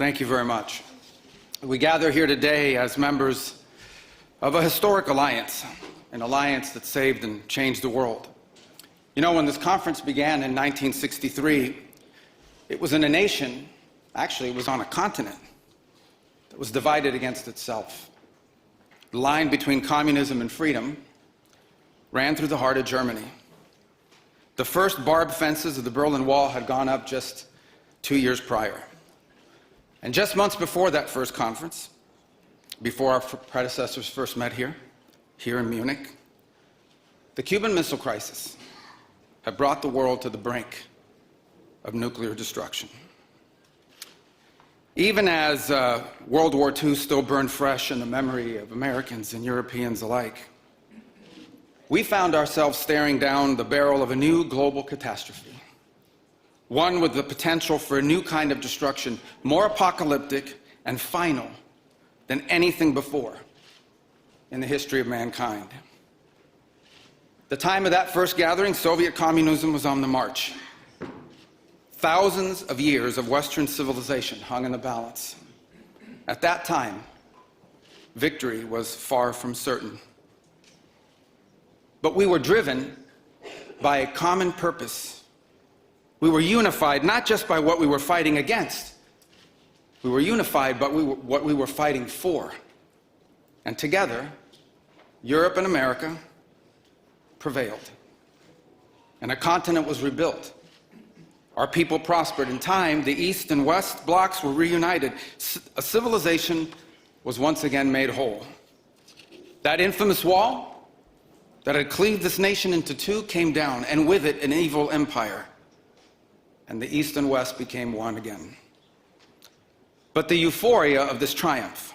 Thank you very much. We gather here today as members of a historic alliance, an alliance that saved and changed the world. You know, when this conference began in 1963, it was in a nation, actually it was on a continent, that was divided against itself. The line between communism and freedom ran through the heart of Germany. The first barbed fences of the Berlin Wall had gone up just 2 years prior. And just months before that first conference, before our predecessors first met here in Munich, the Cuban Missile Crisis had brought the world to the brink of nuclear destruction. Even as World War II still burned fresh in the memory of Americans and Europeans alike, we found ourselves staring down the barrel of a new global catastrophe. One with the potential for a new kind of destruction, more apocalyptic and final than anything before in the history of mankind. The time of that first gathering, Soviet communism was on the march. Thousands of years of Western civilization hung in the balance. At that time, victory was far from certain. But we were driven by a common purpose. We were unified not just by what we were fighting against. We were unified by what we were fighting for. And together, Europe and America prevailed. And a continent was rebuilt. Our people prospered. In time, the East and West blocks were reunited. A civilization was once again made whole. That infamous wall that had cleaved this nation into two came down, and with it an evil empire. And the East and West became one again. But the euphoria of this triumph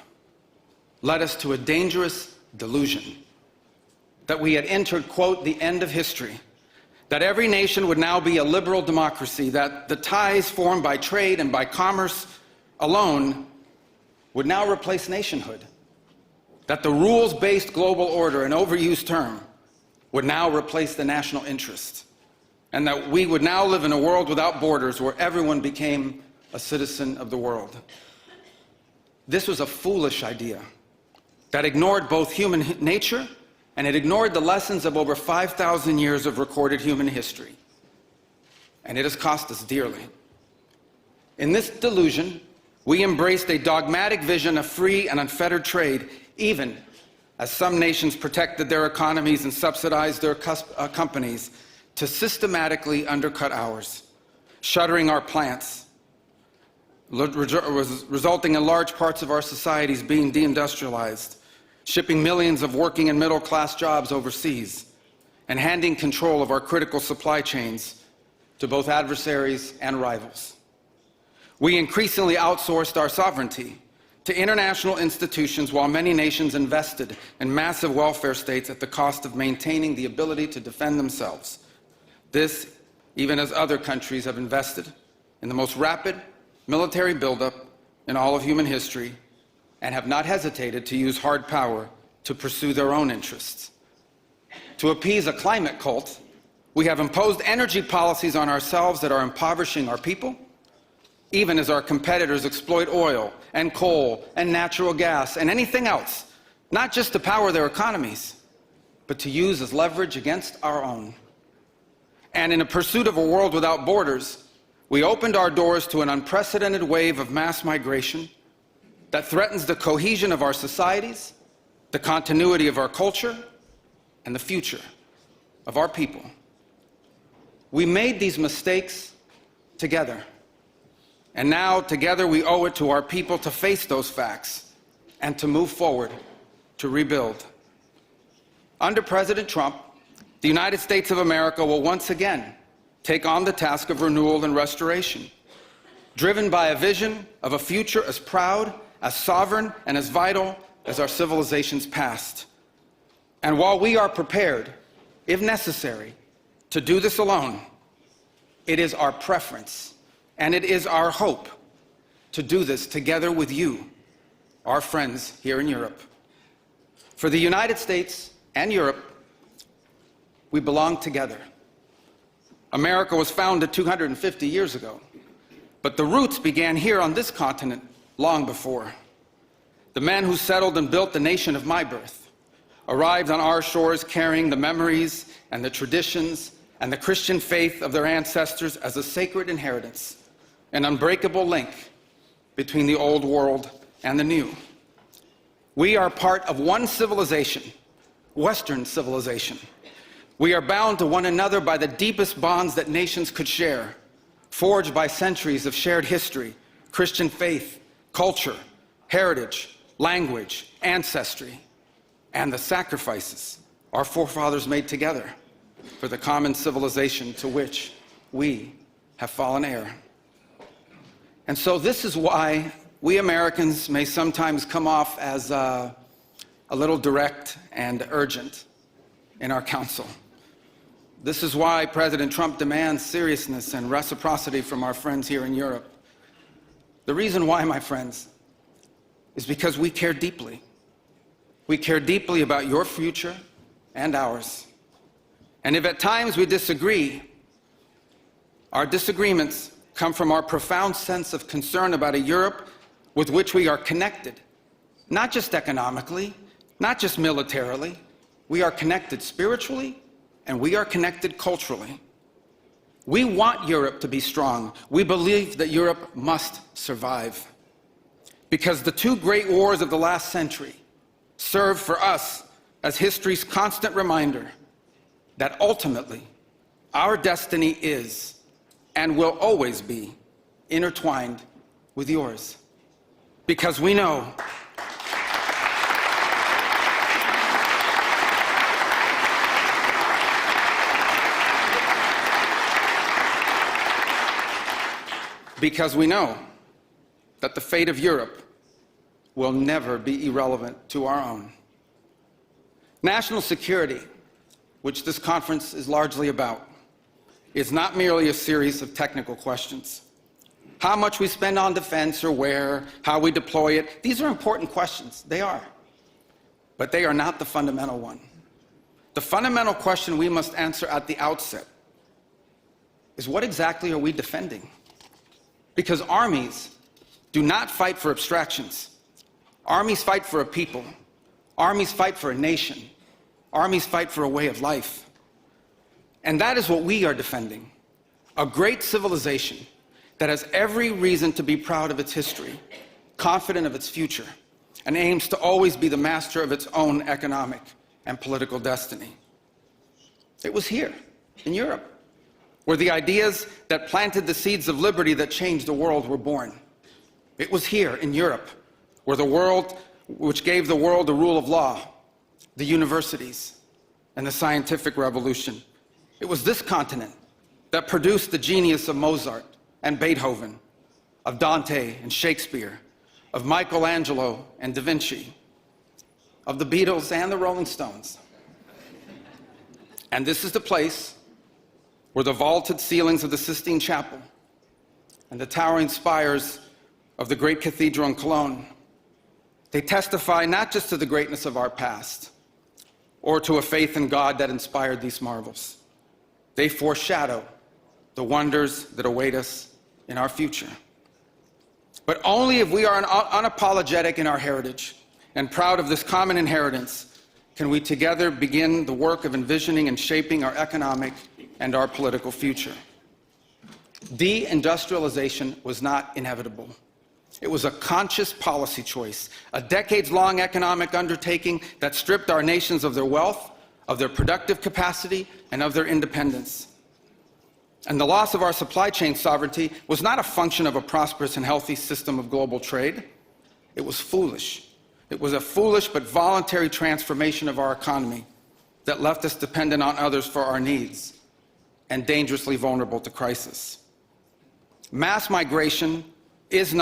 led us to a dangerous delusion that we had entered, quote, the end of history, that every nation would now be a liberal democracy, that the ties formed by trade and by commerce alone would now replace nationhood, that the rules-based global order, an overused term, would now replace the national interest, and that we would now live in a world without borders where everyone became a citizen of the world. This was a foolish idea that ignored both human nature and it ignored the lessons of over 5,000 years of recorded human history. And it has cost us dearly. In this delusion, we embraced a dogmatic vision of free and unfettered trade, even as some nations protected their economies and subsidized their companies to systematically undercut ours, shuttering our plants, resulting in large parts of our societies being deindustrialized, shipping millions of working and middle-class jobs overseas, and handing control of our critical supply chains to both adversaries and rivals. We increasingly outsourced our sovereignty to international institutions while many nations invested in massive welfare states at the cost of maintaining the ability to defend themselves. This, even as other countries have invested in the most rapid military buildup in all of human history and have not hesitated to use hard power to pursue their own interests. To appease a climate cult, we have imposed energy policies on ourselves that are impoverishing our people, even as our competitors exploit oil and coal and natural gas and anything else, not just to power their economies, but to use as leverage against our own. And in a pursuit of a world without borders, we opened our doors to an unprecedented wave of mass migration that threatens the cohesion of our societies, the continuity of our culture, and the future of our people. We made these mistakes together. And now, together, we owe it to our people to face those facts and to move forward, to rebuild. Under President Trump, the United States of America will once again take on the task of renewal and restoration, driven by a vision of a future as proud, as sovereign, and as vital as our civilization's past. And while we are prepared, if necessary, to do this alone, it is our preference and it is our hope to do this together with you, our friends here in Europe. For the United States and Europe, we belong together. America was founded 250 years ago, but the roots began here on this continent long before. The men who settled and built the nation of my birth arrived on our shores carrying the memories and the traditions and the Christian faith of their ancestors as a sacred inheritance, an unbreakable link between the old world and the new. We are part of one civilization, Western civilization. We are bound to one another by the deepest bonds that nations could share, forged by centuries of shared history, Christian faith, culture, heritage, language, ancestry, and the sacrifices our forefathers made together for the common civilization to which we have fallen heir. And so this is why we Americans may sometimes come off as a little direct and urgent in our counsel. This is why President Trump demands seriousness and reciprocity from our friends here in Europe. The reason why, my friends, is because we care deeply. We care deeply about your future and ours. And if at times we disagree, our disagreements come from our profound sense of concern about a Europe with which we are connected, not just economically, not just militarily. We are connected spiritually, and we are connected culturally. We want Europe to be strong. We believe that Europe must survive. Because the two great wars of the last century serve for us as history's constant reminder that ultimately our destiny is and will always be intertwined with yours. Because we know that the fate of Europe will never be irrelevant to our own. National security, which this conference is largely about, is not merely a series of technical questions. How much we spend on defense or where, how we deploy it, these are important questions. They are. But they are not the fundamental one. The fundamental question we must answer at the outset is, what exactly are we defending? Because armies do not fight for abstractions. Armies fight for a people. Armies fight for a nation. Armies fight for a way of life. And that is what we are defending. A great civilization that has every reason to be proud of its history, confident of its future, and aims to always be the master of its own economic and political destiny. It was here, in Europe, where the ideas that planted the seeds of liberty that changed the world were born. It was here, in Europe, which gave the world the rule of law, the universities, and the scientific revolution. It was this continent that produced the genius of Mozart and Beethoven, of Dante and Shakespeare, of Michelangelo and Da Vinci, of the Beatles and the Rolling Stones. And this is the place where the vaulted ceilings of the Sistine Chapel and the towering spires of the great cathedral in Cologne, they testify not just to the greatness of our past or to a faith in God that inspired these marvels. They foreshadow the wonders that await us in our future. But only if we are unapologetic in our heritage and proud of this common inheritance can we together begin the work of envisioning and shaping our economic and our political future. Deindustrialization was not inevitable. It was a conscious policy choice, a decades-long economic undertaking that stripped our nations of their wealth, of their productive capacity, and of their independence. And the loss of our supply chain sovereignty was not a function of a prosperous and healthy system of global trade. It was foolish. It was a foolish but voluntary transformation of our economy that left us dependent on others for our needs and dangerously vulnerable to crisis. Mass migration isn't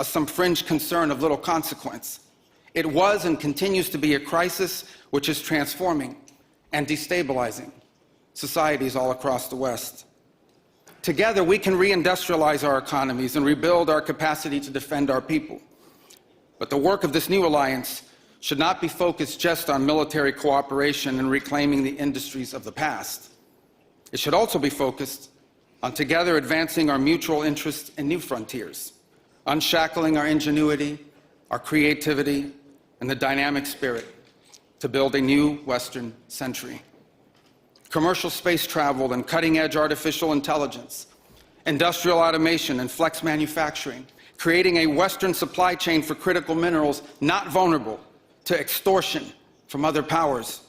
some fringe concern of little consequence. It was and continues to be a crisis which is transforming and destabilizing societies all across the West. Together, we can reindustrialize our economies and rebuild our capacity to defend our people. But the work of this new alliance should not be focused just on military cooperation and reclaiming the industries of the past. It should also be focused on together advancing our mutual interests in new frontiers, unshackling our ingenuity, our creativity, and the dynamic spirit to build a new Western century. Commercial space travel and cutting-edge artificial intelligence, industrial automation and flex manufacturing, creating a Western supply chain for critical minerals not vulnerable to extortion from other powers,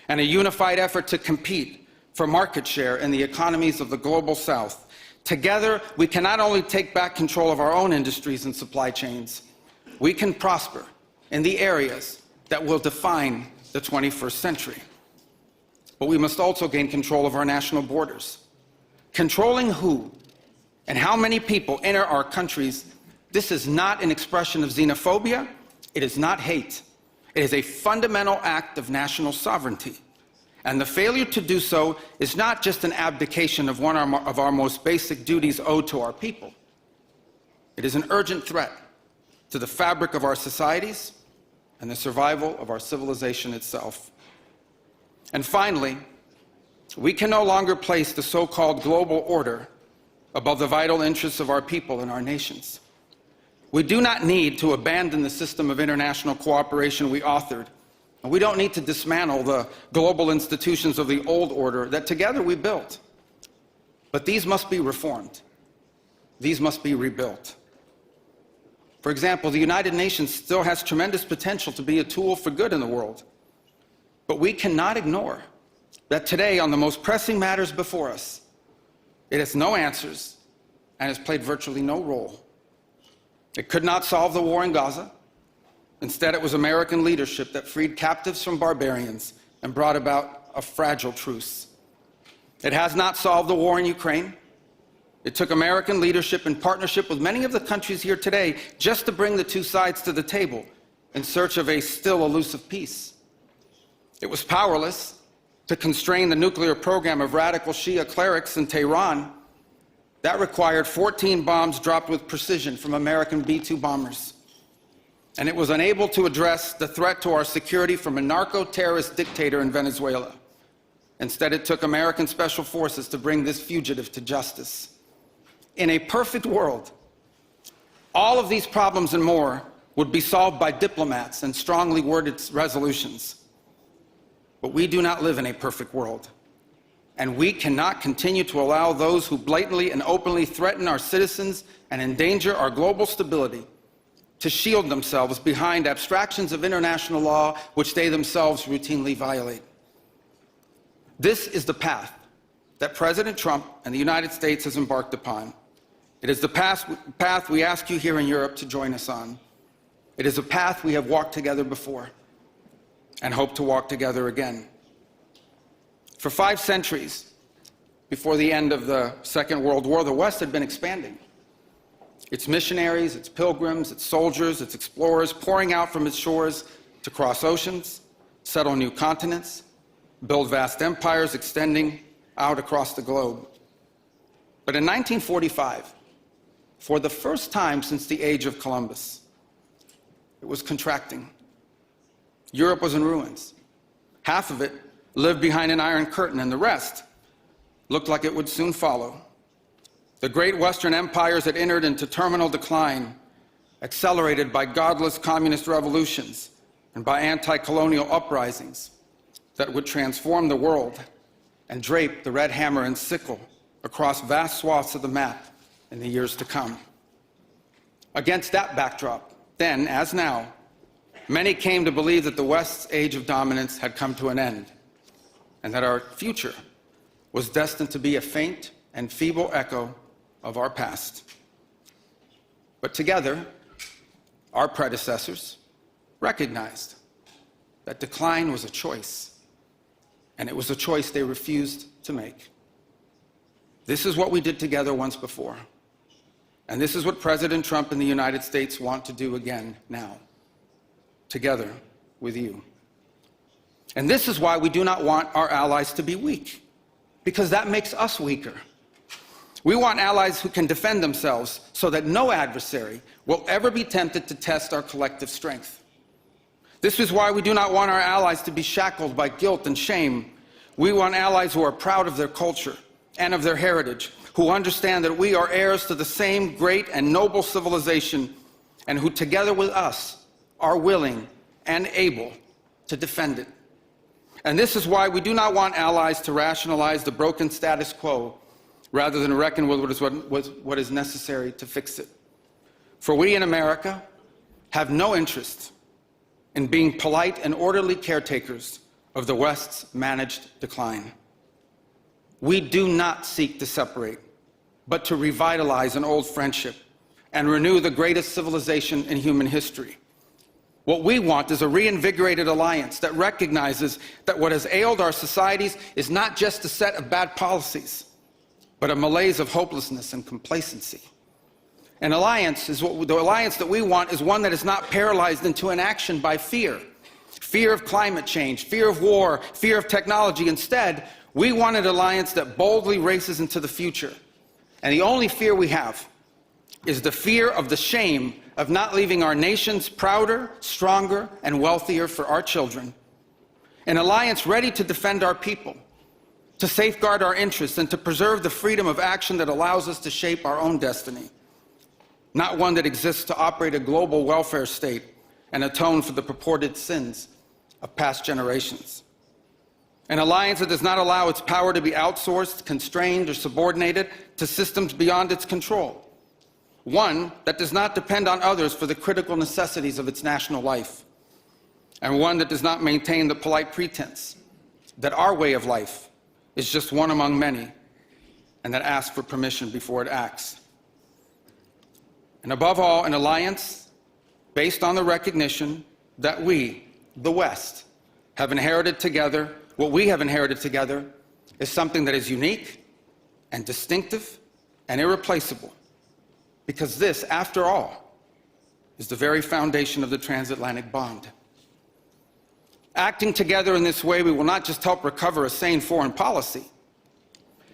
and a unified effort to compete for market share in the economies of the global South. Together, we can not only take back control of our own industries and supply chains, we can prosper in the areas that will define the 21st century. But we must also gain control of our national borders. Controlling who and how many people enter our countries, this is not an expression of xenophobia, it is not hate. It is a fundamental act of national sovereignty. And the failure to do so is not just an abdication of one of our most basic duties owed to our people. It is an urgent threat to the fabric of our societies and the survival of our civilization itself. And finally, we can no longer place the so-called global order above the vital interests of our people and our nations. We do not need to abandon the system of international cooperation we authored, and we don't need to dismantle the global institutions of the old order that together we built. But these must be reformed. These must be rebuilt. For example, the United Nations still has tremendous potential to be a tool for good in the world. But we cannot ignore that today, on the most pressing matters before us, it has no answers and has played virtually no role. It could not solve the war in Gaza. Instead, it was American leadership that freed captives from barbarians and brought about a fragile truce. It has not solved the war in Ukraine. It took American leadership in partnership with many of the countries here today just to bring the two sides to the table in search of a still elusive peace. It was powerless to constrain the nuclear program of radical Shia clerics in Tehran. That required 14 bombs dropped with precision from American B-2 bombers. And it was unable to address the threat to our security from a narco-terrorist dictator in Venezuela. Instead, it took American special forces to bring this fugitive to justice. In a perfect world, all of these problems and more would be solved by diplomats and strongly worded resolutions. But we do not live in a perfect world. And we cannot continue to allow those who blatantly and openly threaten our citizens and endanger our global stability to shield themselves behind abstractions of international law which they themselves routinely violate. This is the path that President Trump and the United States has embarked upon. It is the path we ask you here in Europe to join us on. It is a path we have walked together before and hope to walk together again. For 5 centuries, before the end of the Second World War, the West had been expanding. Its missionaries, its pilgrims, its soldiers, its explorers pouring out from its shores to cross oceans, settle new continents, build vast empires extending out across the globe. But in 1945, for the first time since the age of Columbus, it was contracting. Europe was in ruins. Half of it lived behind an iron curtain, and the rest looked like it would soon follow. The great Western empires had entered into terminal decline, accelerated by godless communist revolutions and by anti-colonial uprisings that would transform the world and drape the red hammer and sickle across vast swaths of the map in the years to come. Against that backdrop, then as now, many came to believe that the West's age of dominance had come to an end, and that our future was destined to be a faint and feeble echo of our past. But together, our predecessors recognized that decline was a choice, and it was a choice they refused to make. This is what we did together once before, and this is what President Trump and the United States want to do again now, together with you. And this is why we do not want our allies to be weak, because that makes us weaker. We want allies who can defend themselves so that no adversary will ever be tempted to test our collective strength. This is why we do not want our allies to be shackled by guilt and shame. We want allies who are proud of their culture and of their heritage, who understand that we are heirs to the same great and noble civilization, and who together with us are willing and able to defend it. And this is why we do not want allies to rationalize the broken status quo rather than reckon with what is necessary to fix it. For we in America have no interest in being polite and orderly caretakers of the West's managed decline. We do not seek to separate, but to revitalize an old friendship and renew the greatest civilization in human history. What we want is a reinvigorated alliance that recognizes that what has ailed our societies is not just a set of bad policies, but a malaise of hopelessness and complacency. The alliance that we want is one that is not paralyzed into inaction by fear. Fear of climate change, fear of war, fear of technology. Instead, we want an alliance that boldly races into the future. And the only fear we have is the fear of the shame of not leaving our nations prouder, stronger, and wealthier for our children. An alliance ready to defend our people, to safeguard our interests, and to preserve the freedom of action that allows us to shape our own destiny. Not one that exists to operate a global welfare state and atone for the purported sins of past generations. An alliance that does not allow its power to be outsourced, constrained, or subordinated to systems beyond its control. One that does not depend on others for the critical necessities of its national life. And one that does not maintain the polite pretense that our way of life is just one among many, and that asks for permission before it acts. And above all, an alliance based on the recognition that we, the West, have inherited together. What we have inherited together is something that is unique and distinctive and irreplaceable. Because this, after all, is the very foundation of the transatlantic bond. Acting together in this way, we will not just help recover a sane foreign policy.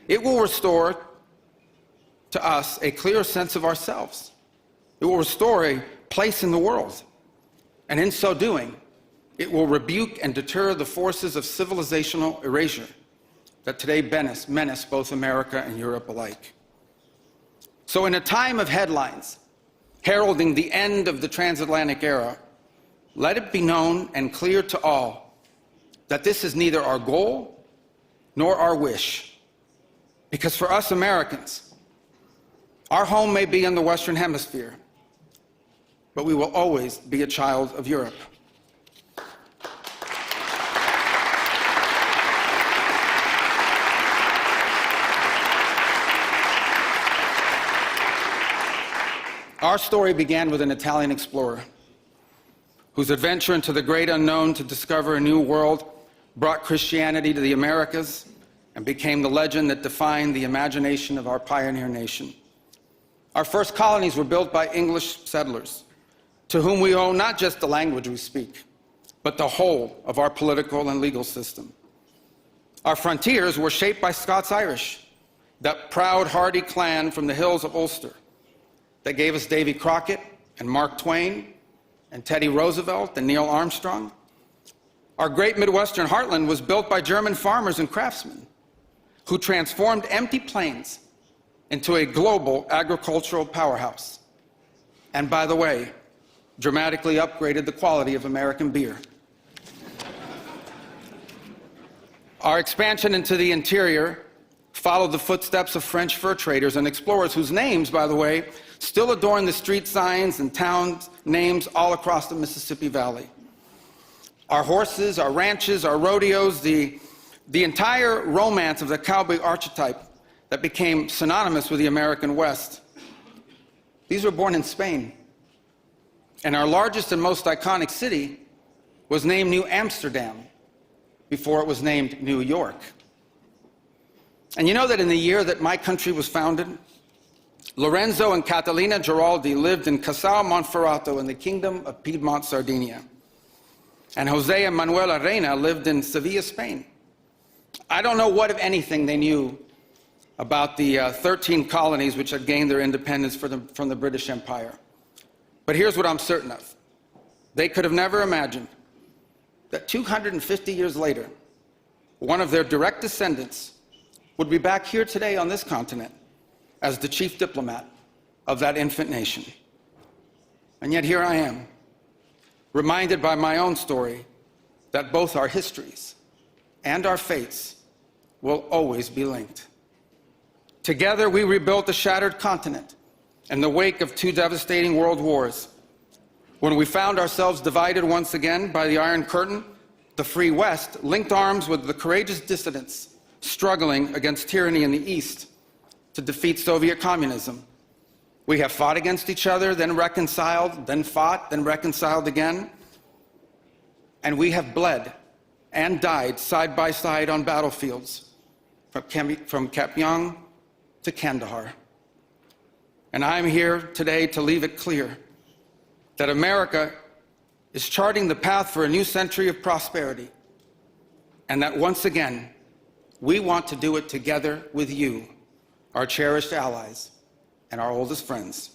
It will restore to us a clear sense of ourselves. It will restore a place in the world. And in so doing, it will rebuke and deter the forces of civilizational erasure that today menace both America and Europe alike. So in a time of headlines heralding the end of the transatlantic era, let it be known and clear to all that this is neither our goal nor our wish. Because for us Americans, our home may be in the Western Hemisphere, but we will always be a child of Europe. Our story began with an Italian explorer whose adventure into the great unknown to discover a new world brought Christianity to the Americas and became the legend that defined the imagination of our pioneer nation. Our first colonies were built by English settlers, to whom we owe not just the language we speak, but the whole of our political and legal system. Our frontiers were shaped by Scots-Irish, that proud, hardy clan from the hills of Ulster that gave us Davy Crockett and Mark Twain and Teddy Roosevelt and Neil Armstrong. Our great Midwestern heartland was built by German farmers and craftsmen who transformed empty plains into a global agricultural powerhouse. And by the way, dramatically upgraded the quality of American beer. Our expansion into the interior followed the footsteps of French fur traders and explorers whose names, by the way, still adorn the street signs and town names all across the Mississippi Valley. Our horses, our ranches, our rodeos, the entire romance of the cowboy archetype that became synonymous with the American West. These were born in Spain. And our largest and most iconic city was named New Amsterdam before it was named New York. And you know that in the year that my country was founded, Lorenzo and Catalina Giraldi lived in Casal Monferrato in the Kingdom of Piedmont, Sardinia. And Jose and Manuela Reina lived in Sevilla, Spain. I don't know what, if anything, they knew about the 13 colonies which had gained their independence from the British Empire. But here's what I'm certain of. They could have never imagined that 250 years later, one of their direct descendants would be back here today on this continent, as the chief diplomat of that infant nation. And yet here I am, reminded by my own story that both our histories and our fates will always be linked. Together, we rebuilt a shattered continent in the wake of 2 devastating world wars. When we found ourselves divided once again by the Iron Curtain, the Free West linked arms with the courageous dissidents struggling against tyranny in the East to defeat Soviet communism. We have fought against each other, then reconciled, then fought, then reconciled again. And we have bled and died side by side on battlefields, from Kapyong to Kandahar. And I'm here today to leave it clear that America is charting the path for a new century of prosperity, and that once again, we want to do it together with you, our cherished allies and our oldest friends.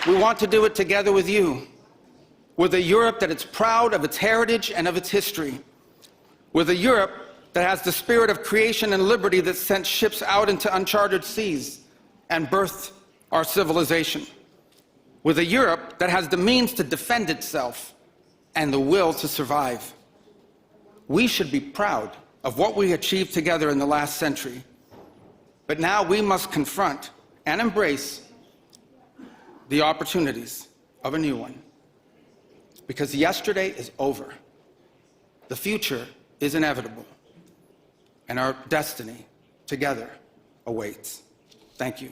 We want to do it together with you, with a Europe that is proud of its heritage and of its history, with a Europe that has the spirit of creation and liberty that sent ships out into uncharted seas and birthed our civilization, with a Europe that has the means to defend itself and the will to survive. We should be proud of what we achieved together in the last century, but now we must confront and embrace the opportunities of a new one. Because yesterday is over. The future is inevitable. And our destiny together awaits. Thank you.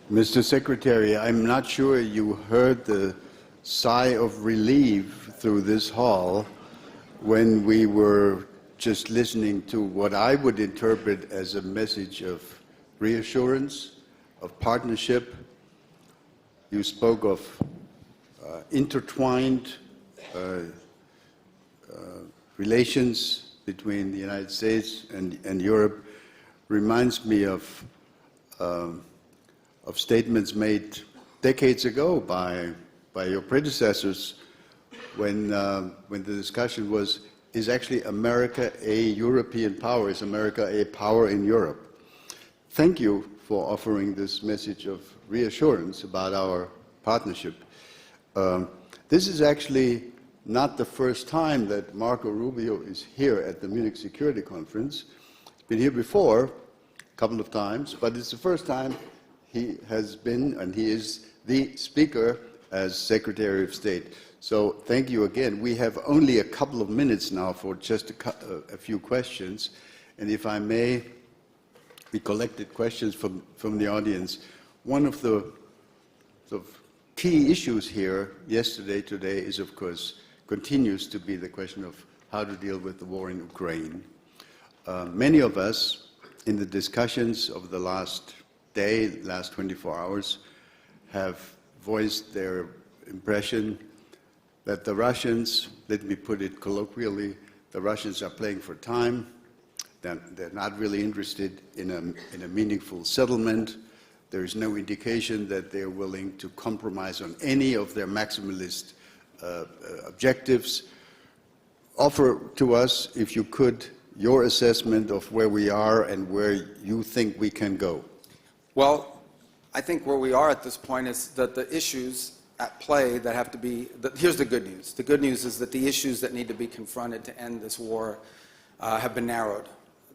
Mr. Secretary, I'm not sure you heard the sigh of relief through this hall when we were just listening to what I would interpret as a message of reassurance, of partnership. You spoke of intertwined relations between the United States and Europe. Reminds me of statements made decades ago by your predecessors when the discussion was, is actually America a European power? Is America a power in Europe? Thank you for offering this message of reassurance about our partnership. This is actually not the first time that Marco Rubio is here at the Munich Security Conference. He's been here before, a couple of times, but it's the first time he has been, and he is the speaker as Secretary of State. So thank you again. We have only a couple of minutes now for just a few questions. And if I may, we collected questions from the audience. One of the sort of key issues here yesterday, today, is of course, continues to be the question of how to deal with the war in Ukraine. Many of us in the discussions of the last day, last 24 hours, have voiced their impression that the Russians, let me put it colloquially, the Russians are playing for time. They're not really interested in a meaningful settlement. There is no indication that they're willing to compromise on any of their maximalist objectives. Offer to us, if you could, your assessment of where we are and where you think we can go. Well, I think where we are at this point is that the issues at play that have to be, here's the good news. The good news is that the issues that need to be confronted to end this war have been narrowed.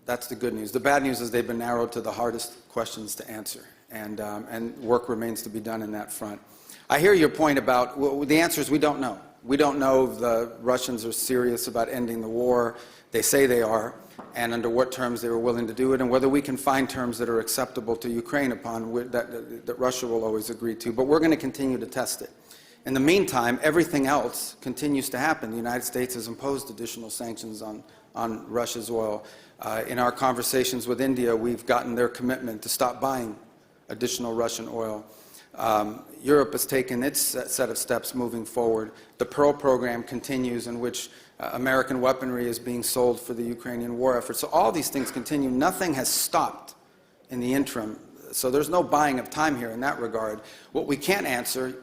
That's the good news. The bad news is they've been narrowed to the hardest questions to answer, and work remains to be done in that front. I hear your point about, well, the answer is we don't know. We don't know if the Russians are serious about ending the war. They say they are, and under what terms they were willing to do it, and whether we can find terms that are acceptable to Ukraine upon that Russia will always agree to. But we're going to continue to test it. In the meantime, everything else continues to happen. The United States has imposed additional sanctions on Russia's oil. In our conversations with India, we've gotten their commitment to stop buying additional Russian oil. Europe has taken its set of steps moving forward. The Pearl program continues, in which American weaponry is being sold for the Ukrainian war effort. So all these things continue. Nothing has stopped in the interim. So there's no buying of time here in that regard. What we can't answer,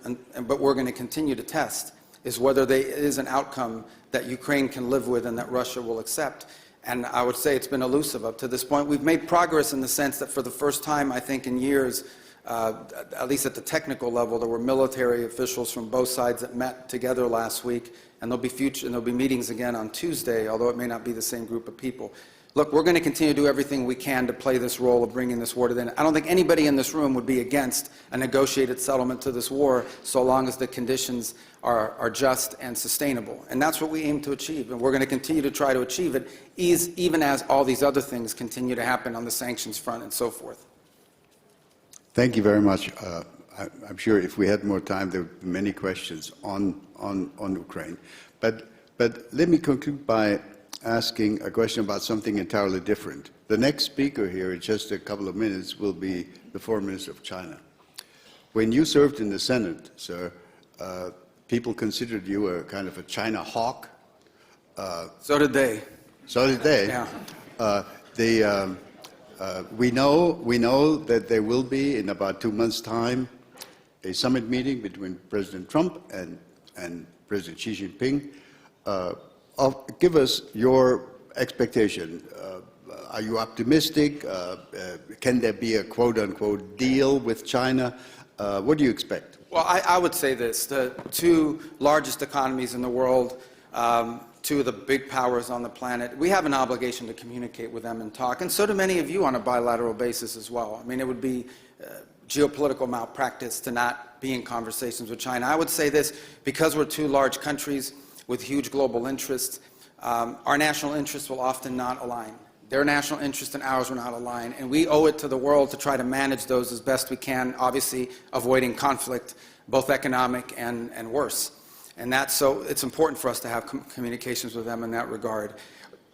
but we're going to continue to test, is whether there is an outcome that Ukraine can live with and that Russia will accept. And I would say it's been elusive up to this point. We've made progress in the sense that for the first time, I think, in years, at least at the technical level, there were military officials from both sides that met together last week, and there'll be meetings again on Tuesday, although it may not be the same group of people. Look, we're going to continue to do everything we can to play this role of bringing this war to the end. I don't think anybody in this room would be against a negotiated settlement to this war so long as the conditions are just and sustainable. And that's what we aim to achieve. And we're going to continue to try to achieve it, even as all these other things continue to happen on the sanctions front and so forth. Thank you very much. I'm sure if we had more time, there would be many questions on Ukraine. But let me conclude by asking a question about something entirely different. The next speaker here in just a couple of minutes will be the Foreign Minister of China. When you served in the Senate, sir, people considered you a kind of a China hawk. So did they. So did they. Yeah. We know that there will be, in about 2 months' time, a summit meeting between President Trump and President Xi Jinping. Give us your expectation. Are you optimistic? Can there be a quote-unquote deal with China? What do you expect? Well, I would say this. The two largest economies in the world, two of the big powers on the planet, we have an obligation to communicate with them and talk, and so do many of you on a bilateral basis as well. I mean, it would be geopolitical malpractice to not be in conversations with China. I would say this, because we're two large countries with huge global interests, our national interests will often not align. Their national interests and ours will not align, and we owe it to the world to try to manage those as best we can, obviously avoiding conflict, both economic and worse. And so it's important for us to have communications with them in that regard.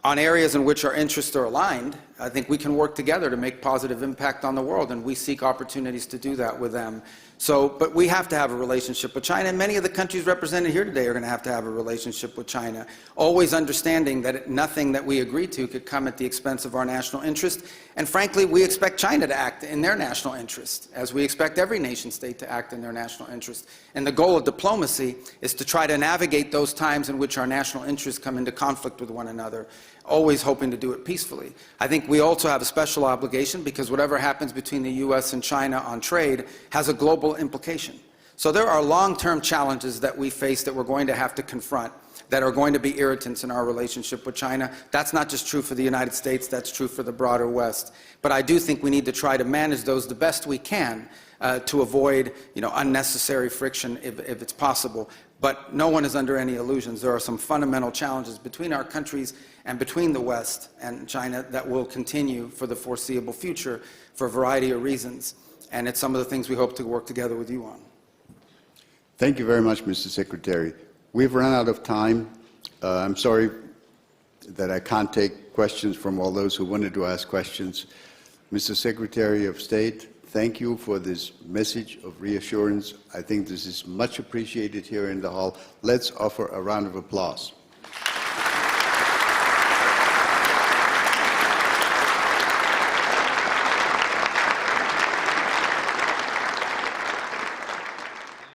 On areas in which our interests are aligned, I think we can work together to make positive impact on the world, and we seek opportunities to do that with them. But we have to have a relationship with China, and many of the countries represented here today are going to have a relationship with China, always understanding that nothing that we agree to could come at the expense of our national interest. And frankly, we expect China to act in their national interest, as we expect every nation state to act in their national interest. And the goal of diplomacy is to try to navigate those times in which our national interests come into conflict with one another, always hoping to do it peacefully. I think we also have a special obligation, because whatever happens between the U.S. and China on trade has a global implication. So there are long-term challenges that we face that we're going to have to confront, that are going to be irritants in our relationship with China. That's not just true for the United States, that's true for the broader West. But I do think we need to try to manage those the best we can to avoid, unnecessary friction if it's possible. But no one is under any illusions. There are some fundamental challenges between our countries and between the West and China that will continue for the foreseeable future for a variety of reasons. And it's some of the things we hope to work together with you on. Thank you very much, Mr. Secretary. We've run out of time. I'm sorry that I can't take questions from all those who wanted to ask questions. Mr. Secretary of State, thank you for this message of reassurance. I think this is much appreciated here in the hall. Let's offer a round of applause.